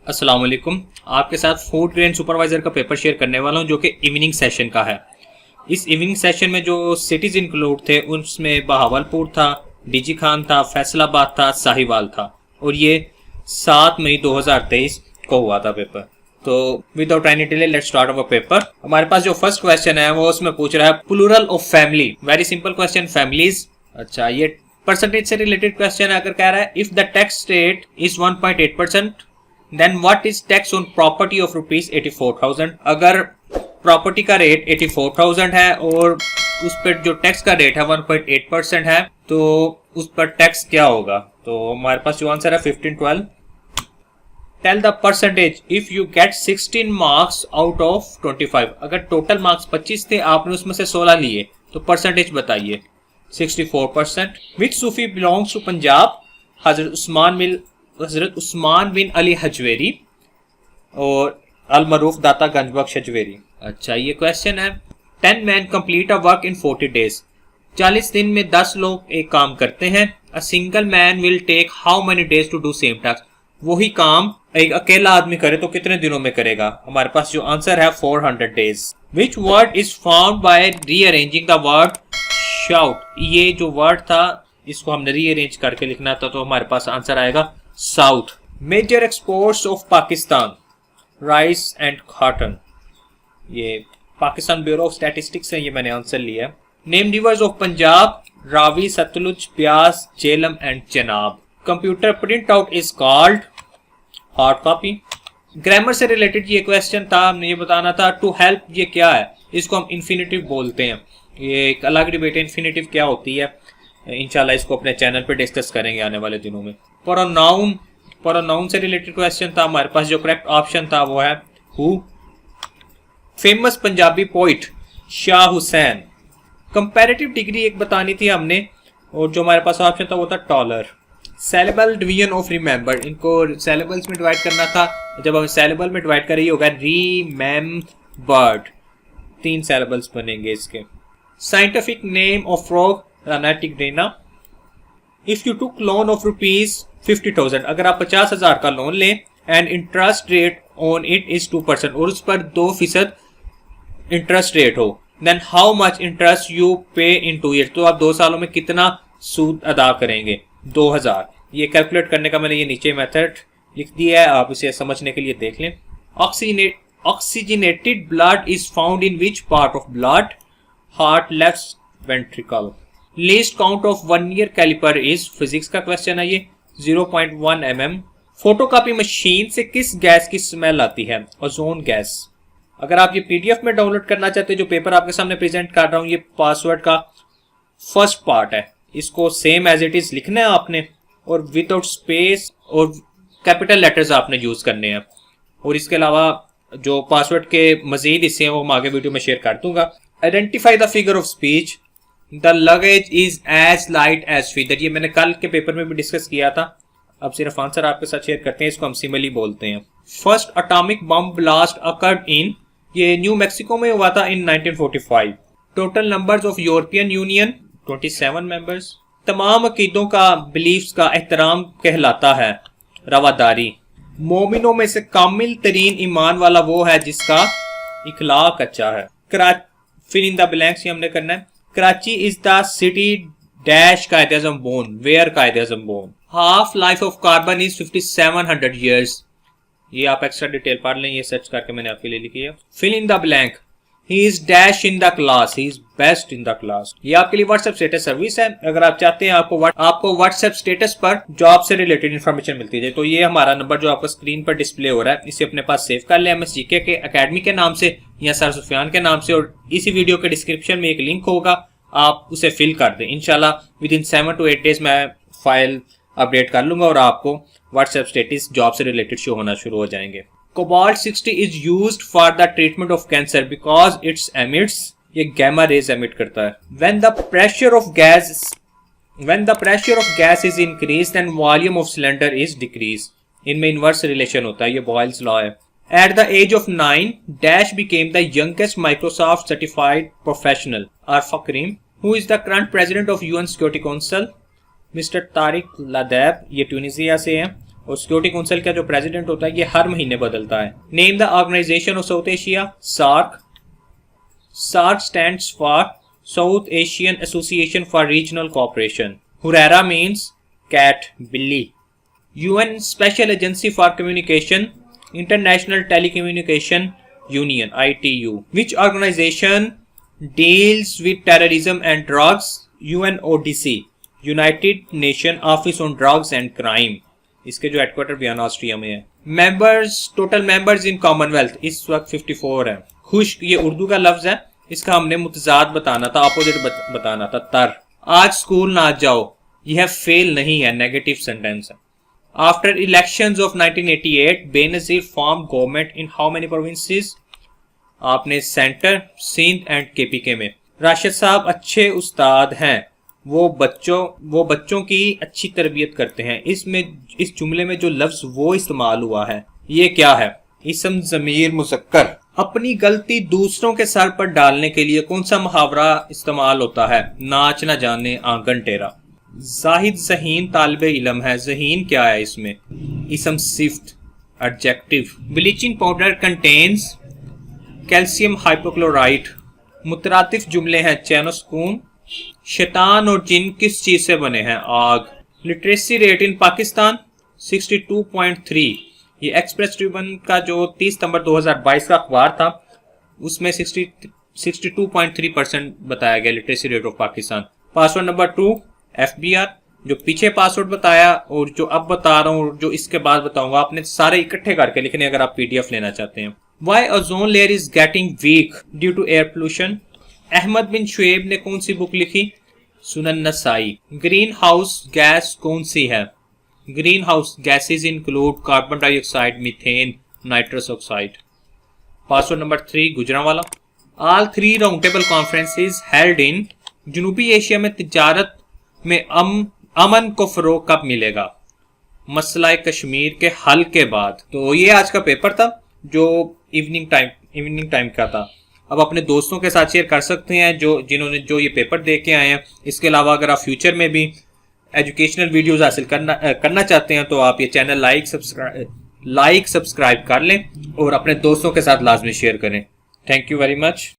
अस्सलाम वालेकुम। आपके साथ फूड ग्रेन सुपरवाइजर का पेपर शेयर करने वाला हूं जो कि इवनिंग सेशन का है। इस इवनिंग सेशन में जो सिटीज इंक्लूड थे उसमें बहावलपुर था, डीजी खान था, फैसलाबाद था, साहिवाल था और ये 7 मई 2023 को हुआ था पेपर। तो without any delay let's start our paper. हमारे पास जो फर्स्ट क्वेश्चन है वो उसमें पूछ रहा है plural of family. Very simple question, families. अच्छा, ये परसेंटेज से रिलेटेड क्वेश्चन है। अगर कह रहा है if the tax rate is 1.8% then what is tax on property of rupees 84,000। अगर प्रॉपर्टी का रेट 84,000 है और उस पर जो टैक्स का रेट है 1.8% है तो उस पर टैक्स क्या होगा। तो हमारे पास जो आंसर है 1512। Tell the percentage if you get 16 marks out of 25। अगर टोटल मार्क्स 25 थे, आपने उसमें से 16 लिए तो परसेंटेज बताइए। 64%। विच सूफी बिलोंग्स टू पंजाब? हजरत उस्मान बिन अली हजवेरी और अल मरूफ दाता गंजबख्श हजवेरी। अच्छा, ये क्वेश्चन है 10 man complete a work in 40 days. 40 दिन में 10 लोग एक काम करते हैं। A single man will take how many days to do same task. वही काम एक अकेला आदमी करे तो कितने दिनों में करेगा। हमारे पास जो आंसर है 400 days. Which word is found by rearranging the word shout. ये जो वर्ड था इसको हमने रीअरेंज करके लिखना था तो हमारे पास आंसर आएगा south. Major exports of Pakistan, rice and cotton. ये पाकिस्तान ब्यूरो ऑफ स्टैटिस्टिक्स है, ये मैंने आंसर लिया है। Name rivers of Punjab, Ravi, Sutlej, Beas, Jhelum and Chenab. Computer print out is called hard copy. Grammar से रिलेटेड ये क्वेश्चन था, हमने ये बताना था टू हेल्प ये क्या है। इसको हम इन्फिनेटिव बोलते हैं। ये एक अलग डिबेट है इन्फिनेटिव क्या होती है। इंशाल्लाह इसको अपने चैनल पे डिस्कस करेंगे आने वाले दिनों में। प्रोनाउन से रिलेटेड क्वेश्चन था। हमारे पास जो करेक्ट ऑप्शन था वो है who. Famous Punjabi poet Shah Hussain. Comparative degree एक बतानी थी हमने और जो हमारे पास ऑप्शन था वो था taller. Saleable division of remember, इनको सेलेबल्स में डिवाइड करना था। जब हम सेलेबल में डिवाइड करें होगा रीमेम्बर्ड। 3 सेलेबल्स बनेंगे इसके। साइंटिफिक नेम ऑफ फ्रॉग, रानाटिग्रेना। If you took loan of rupees 50,000, अगर आप 50,000 का लोन लें and interest rate on it is 2% और उस पर 2% इंटरेस्ट रेट हो, then how much interest you pay in 2 year. तो आप 2 सालों में कितना सूद अदा करेंगे? 2,000। ये कैलकुलेट करने का मैंने ये नीचे मेथड लिख दिया है, आप इसे समझने के लिए देख लें। Oxygenated blood is found in which part of blood? Heart, left ventricle. Least count of 1 year caliper is, physics का क्वेश्चन है ये, 0.1 mm। फोटोकॉपी मशीन से किस गैस की स्मेल आती है? Ozone gas. अगर आप ये पीडीएफ में डाउनलोड करना चाहते हैं, जो पेपर आपके सामने प्रेजेंट कर रहा हूं, ये पासवर्ड का फर्स्ट पार्ट है, इसको सेम एज इट इज लिखना है आपने और विदाउट स्पेस और कैपिटल लेटर्स आपने यूज करने हैं। और इसके अलावा जो पासवर्ड के मजीद हिस्से हैं वो मैं आगे वीडियो में शेयर कर दूंगा। Identify the figure of speech. The luggage is as light as feather. ये मैंने कल के पेपर में भी डिस्कस किया था, अब सिर्फ आंसर आपके साथ शेयर करते हैं। इसको हम सिमिली बोलते हैं। First atomic bomb blast occurred in, ये न्यू मैक्सिको में हुआ था इन 1945। Total numbers of European union 27 members. तमाम अकीदों का, बिलीफ्स का एहतराम कहलाता है रवादारी। मोमिनों में से कामिल तरीन ईमान वाला वो है जिसका इखलाक अच्छा है। फिर इन द ब्लैंक्स हमने करना है। Karachi is the city dash Quaid Azam born, where Quaid Azam born. Half life of carbon is 5700 years. ये आप एक्स्ट्रा डिटेल पढ़ लें, ये सर्च करके मैंने आपके लिए लिखी है। Fill in the blank. He is dash in the class, he is best in the class. ये आपके लिए व्हाट्सएप स्टेटस सर्विस है। अगर आप चाहते हैं आपको व्हाट्सएप स्टेटस पर जॉब से रिलेटेड इन्फॉर्मेशन मिलती है तो ये हमारा नंबर जो आपको स्क्रीन पर डिस्प्ले हो रहा है, इसे अपने पास सेव कर लें MSGK के अकेडमी के नाम से या सर सुफियान के नाम से, और इसी वीडियो के डिस्क्रिप्शन में एक लिंक होगा, आप उसे फिल कर दें। इंशाल्लाह विद इन 7 to 8 डेज मैं फाइल अपडेट कर लूंगा और आपको व्हाट्सएप स्टेटस जॉब से रिलेटेड शो होना शुरू हो जाएंगे। Cobalt 60 is used for the treatment of cancer because its emits, ये गैमा रेज एमिट करता है। When the pressure of gas is increase then volume of cylinder is decrease. इनमें inverse relation होता है, ये बॉयल्स लॉ है। At the age of 9, Dash became the youngest Microsoft certified professional. Arfa Karim, who is the current president of UN Security Council, Mr. Tariq Ladeb, ये Tunisia से हैं और security council का जो प्रेसिडेंट होता है ये हर महीने बदलता है। Name the organization of South Asia, SAARC. SAARC stands for South Asian association for regional cooperation. हुरैरा मीन्स कैट, बिल्ली। UN special agency for communication, international telecommunication union, ITU। Which organization deals with terrorism and drugs, UNODC, United Nation office on drugs and crime. इसके जो headquarter Vienna Austria में है। Members, total members in Commonwealth इस वक्त 54 है। खुश, ये उर्दू का लफ्ज है, इसका हमने मुतजाद बताना था, अपोजिट बताना था, तर। आज स्कूल ना जाओ, यह फेल नहीं है, नेगेटिव सेंटेंस है। After elections of 1988 Benazir form government in how many provinces? आपने सेंटर, सिंध एंड KPK में। राशिद साहब अच्छे उस्ताद हैं, वो बच्चों की अच्छी तरबियत करते हैं। इस जुमले में जो लफ्ज वो इस्तेमाल हुआ है ये क्या है? इसम ज़मीर मुज़क्कर। अपनी गलती दूसरों के सर पर डालने के लिए कौन सा मुहावरा इस्तेमाल होता है? नाच न जाने आंगन टेरा। जाहिद ज़हीन तालिब इल्म है, ज़हीन क्या है इसमें? इसम सिफ्त, adjective. Bleaching powder contains calcium hypochloride. मुतरातिफ जुमले हैं, चैनो सुकून। शैतान और जिन किस चीज से बने हैं? आग। Literacy rate in Pakistan 62.3। ये एक्सप्रेस ट्रिब्यून का जो 30 सितंबर 2022 का अखबार था उसमें 62.3% बताया गया literacy rate of Pakistan. Password number 2 FBR। जो पीछे पासवर्ड बताया और जो अब बता रहा हूँ, जो इसके बाद बताऊंगा, आपने सारे इकट्ठे करके लिखने अगर आप PDF लेना चाहते हैं। Why ozone layer is getting weak due to air pollution? Ahmad बिन शुएब ने कौन सी बुक लिखी? सुनन नसाई। ग्रीन हाउस गैस कौन सी है? Green house gases include carbon dioxide, methane, nitrous oxide. Password number 3 Gujranwala. All 3 round table conferences held in. जनूबी Asia में तिजारत में अमन को फरोग कब मिलेगा? मसला कश्मीर के हल के बाद। तो ये आज का पेपर था जो इवनिंग टाइम का था। अब अपने दोस्तों के साथ शेयर कर सकते हैं जो ये पेपर दे के आए हैं। इसके अलावा अगर आप फ्यूचर में भी एजुकेशनल वीडियोस हासिल करना चाहते हैं तो आप ये चैनल लाइक सब्सक्राइब कर लें और अपने दोस्तों के साथ लाजमी शेयर करें। Thank you very much.